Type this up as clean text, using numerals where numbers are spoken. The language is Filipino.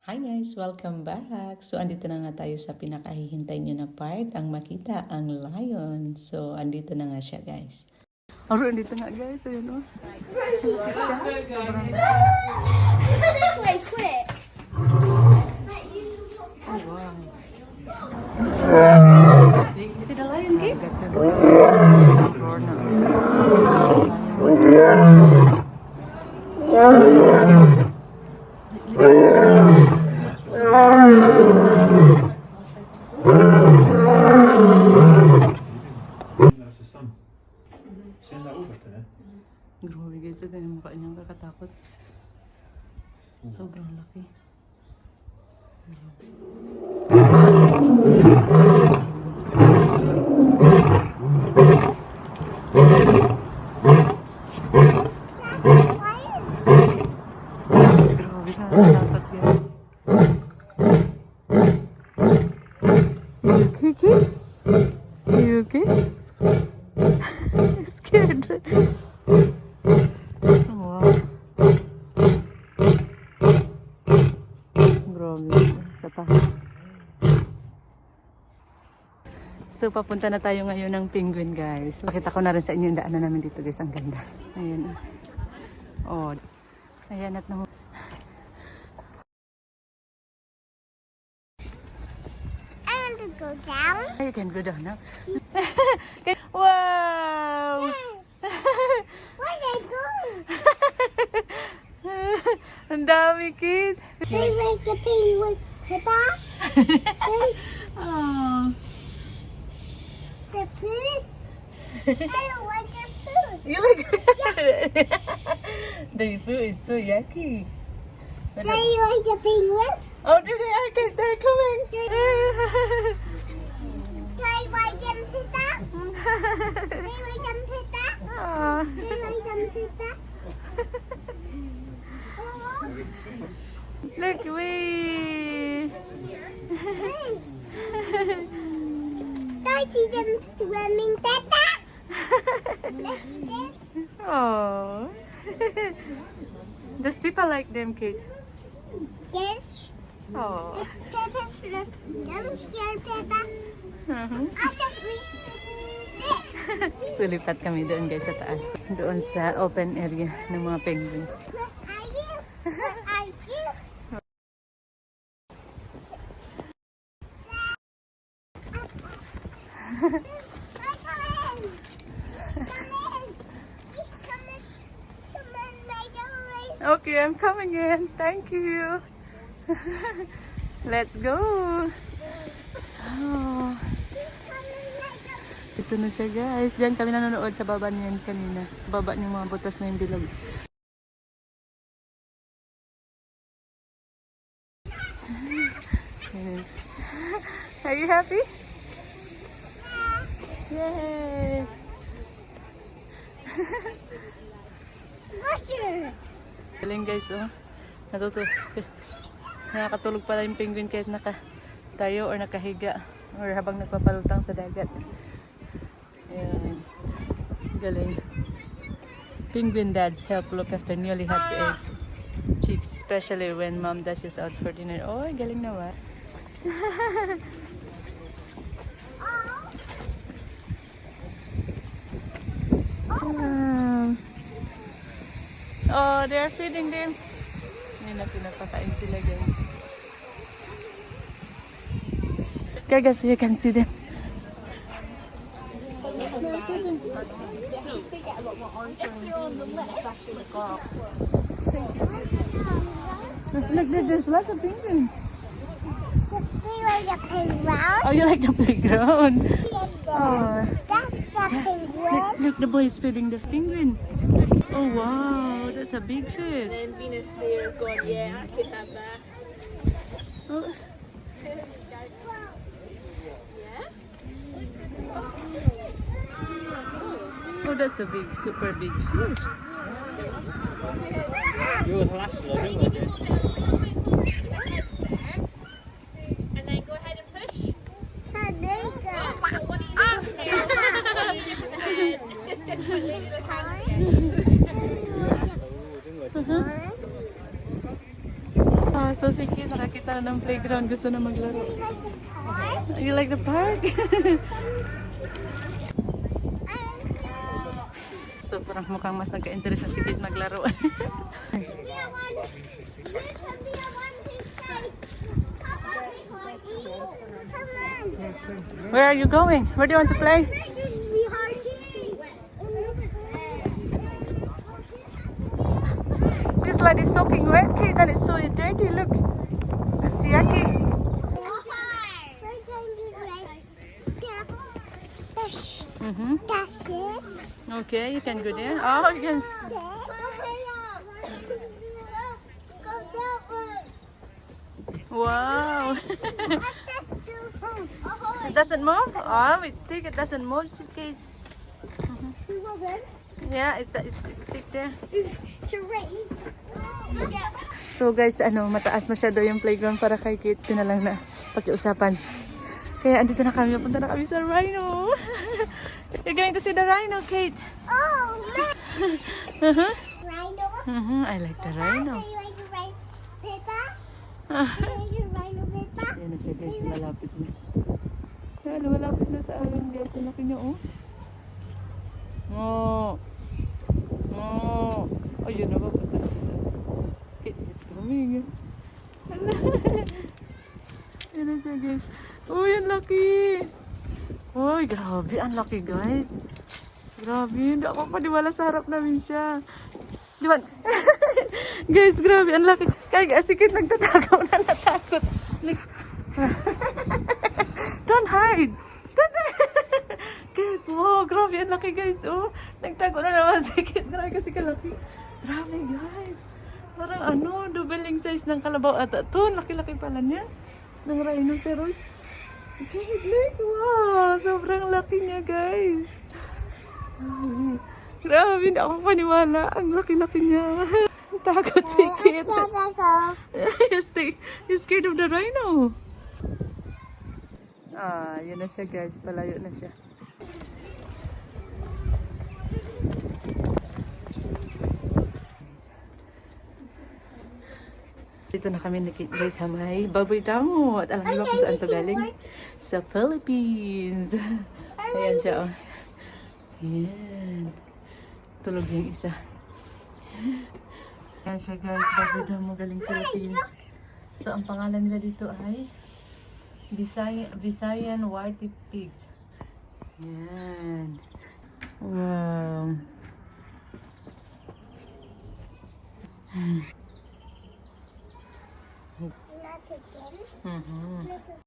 Hi guys! Welcome back! So, andito na nga tayo sa pinakahihintay nyo na part, ang makita ang lion. So, andito na nga siya guys. Andito nga guys. Ayan o. This way, quick. Oh wow. Big. Is it a lion king? Guys, roar na. That's the sun. Send that over to them. Grabe guys, ito yung mukha niyang kakatakot. Sobrang laki. Grabe nakakatakot guys. Kiki? Are you okay? I'm scared. Wow. Grabe. Katakot. So, papunta na tayo ngayon ng penguin, guys. Pakita ko na rin sa inyo yung daanan namin dito, guys. Ang ganda. Ayan. Oh. Ayan at naman. I want to go down. You can go down now. Wow! Where are they going? Ang dami, kid. They like the penguin. Papa? Oh. The food? I don't like their food. You like the food is so yucky. Do you like the penguins? Oh, there they are, guys. They're coming. Do you like them, Tita? Do you like them, Tita? Oh. Do you like them, Tita? Oh. Look, wee. Do I see them swimming, Tita? Oh. Does people like them, kid? Yes. Oh. Papa's look. I'm scared, Papa. Uh-huh. I just reached 6. Sulipat kami doon, guys, sa taas. Doon sa open area ng mga penguins. Where are you? Where are you? Come in. Come in. He's coming. Come in, my darling. Okay, I'm coming in. Thank you. Let's go. Oh. He's coming, my darling. Ito na siya, guys. Diyan kami nanonood sa baba niyan kanina. Baba niyang mga butas na yung bilog. Are you happy? Yay! Usher. Galing guys, oh. Nakakatulog pala yung penguin kahit nakatayo or nakahiga or habang nagpapalutang sa dagat. Ayan. Galing. Penguin dads help look after newly hatched eggs. Chicks, especially when mom dashes out for dinner. Oh, galing naman. Oh, they're feeding them. Ngayon na pinapakain sila, guys. Okay, guys, you can see them. Look, there's lots of penguins. Do you like the playground? Oh, you like the playground? Yes, sir. Oh, That's the penguin. look, the boy is feeding the penguin. Oh, wow, that's a big fish. And Venus there is going, yeah, I could have that. Oh, oh, that's the big, super big fish. And then go ahead and push. Oh, there you go. What do you do there? What do you do with the head? Leave the hand. So si Kate nakakita na ng playground. Gusto na maglaro. You like the park? So parang mukhang mas nagka-interest na si Kate maglaro. Where are you going? Where do you want to play? This slide is soaking wet, Kate, and it's so dirty. Look, it's yucky. That's it. Okay, you can go there. Oh, you can. Wow. It doesn't move? Oh, it's stick. It doesn't move, Kate. Yeah, it's stick there. So guys, mataas masyado yung playground para kay Kate. Ito na lang na pakiusapan. Kaya andito na kami. Punta na kami sa rhino. You're going to see the rhino, Kate. Oh, man. Rhino? I like the rhino. You like the rhino, Pippa? Ah. You like the rhino, Pippa? Ayan na siya guys, malapit na. Ayan, malapit na sa amin guys. Ang laki niya, oh. Oh. Oh. Ayun na ba? Punta na siya. It is coming. Ayan na siya guys. Uy, ang laki. Uy, grabe. Ang laki guys. Grabe. Hindi ako paniwala sa harap namin siya. Di ba? Guys, grabe. Ang laki. Kaya sikit nagtatagaw na natakot. Like, don't hide. Don't hide. Kate, wow, grabe. Ang laki guys. Oh, nagtago na naman sikit. Grabe kasi kalaki. Grabe guys. Parang doubling size ng kalabaw ata. Ito, laki-laki pala niya. Ng rhinoceros. Kate, look. Wow, sobrang laki niya guys. Grabe, hindi ako paniwala. Ang laki-laki niya. Takot si Kate. You're scared of the rhino. Ah, yun na siya guys. Palayo na siya. Dito na kami ni Kate guys sa may baboy damot. Alam niyo ba kung saan ito galing? Sa Philippines. Ayan siya, oh. Ayan. Tulog yung isa. Ayan siya guys, baboy damot galing Philippines. So ang pangalan nila dito ay Visayan Whitey Pigs. Ayan. Wow. Not again. Mm-hmm.